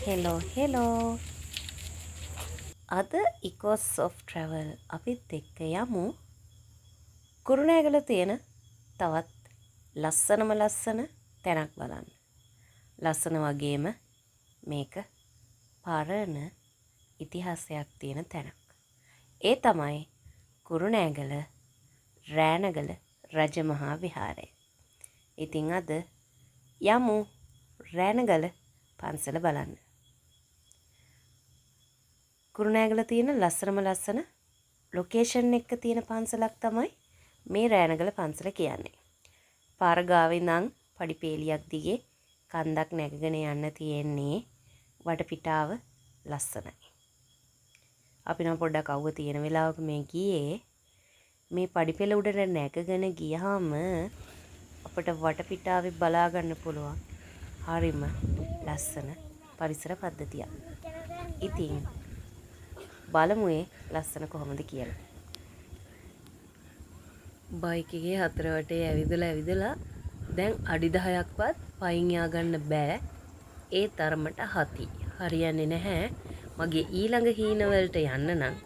Hello අද ඉකෝස් of travel අපිත් එක්ක යමු කුරුණෑගල තියෙන තවත් ලස්සන තැනක් බලන්න. ලස්සන වගේම මේක පරණ ඉතිහාසයක් තියෙන තැනක්. ඒ තමයි කුරුණෑගල රෑනගල රජමහා විහාරය. ඉතින් අද යමු රෑනගල පන්සල බලන්න. කුරුණෑගල තියෙන ලස්සන ලොකේෂන් එක තියෙන පන්සලක් තමයි මේ රෑනගල පන්සල කියන්නේ. පාර ගාවේ ඉඳන් පඩිපේලියක් දිගේ කන්දක් නැගගෙන යන්න තියෙන්නේ. වටපිටාව ලස්සනයි. අපි නම් පොඩ්ඩක් අවුව තියෙන වෙලාවක මේ ගියේ. මේ පඩිපෙළ උඩට නැගගෙන ගියාම අපිට වටපිටාවේ බලා ගන්න පුළුවන්. හරිම ලස්සන පරිසර පද්ධතියක්. ඉතින් බලමු ඒ ලස්සන කොහොමද කියලා. බයික් එකේ හතර වටේ ඇවිදලා දැන් අඩි 10ක්වත් පයින් යා ගන්න බෑ. ඒ තරමට හති. හරියන්නේ නැහැ. මගේ ඊළඟ හීන වලට යන්න නම්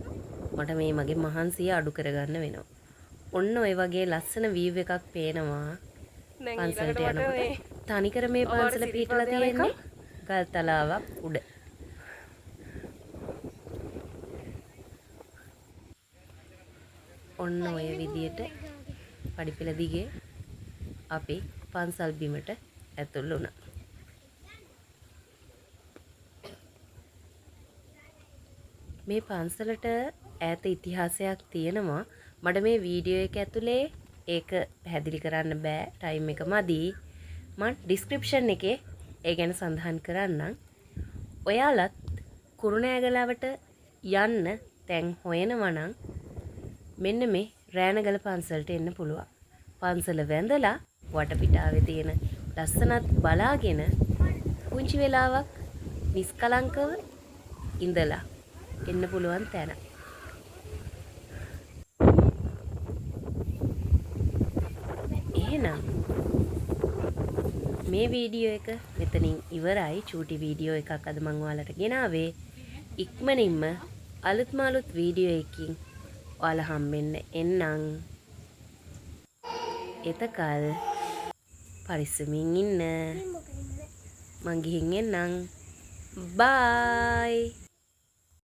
මට මේ මගේ මහන්සිය අඩු කරගන්න වෙනවා. ඔන්න ඔය වගේ ලස්සන වීව් එකක් පේනවා. පන්සලට යනකොට තනිකර මේ පන්සල පිටලා තියෙන්නේ ගල් තලාවක් උඩ. ඔන්න ඔය විදියට පඩිපෙළ දිගේ අපි පන්සල් බිමට ඇතුල් වුණා. මේ පන්සලට ඈත ඉතිහාසයක් තියෙනවා. මට මේ වීඩියෝ එක ඇතුලේ ඒක පැහැදිලි කරන්න බෑ. ටයිම් එක මදි. මම ඩිස්ක්‍රිප්ෂන් එකේ ඒ ගැන සඳහන් කරන්නම්. ඔයාලත් කුරුණෑගලවට යන්න තැන් හොයනවා නම් මෙන්න මේ රෑනගල පන්සලට එන්න පුළුවන්. පන්සල වැඳලා වටපිටාවේ තියෙන ලස්සනත් බලාගෙන පුංචි වෙලාවක් නිස්කලංකව ඉඳලා එන්න පුළුවන් තැන. එහෙනම් මේ වීඩියෝ එක මෙතනින් ඉවරයි. චූටි වීඩියෝ එකක් අද මම ඔයාලට ගෙනාවේ. ඉක්මනින්ම අලුත් වීඩියෝ එකකින් ඔයාලා හම්බෙන්න එන්නම්. එතකල් පරිස්සමින් ඉන්න. මං ගිහින් එන්නම්. බයි.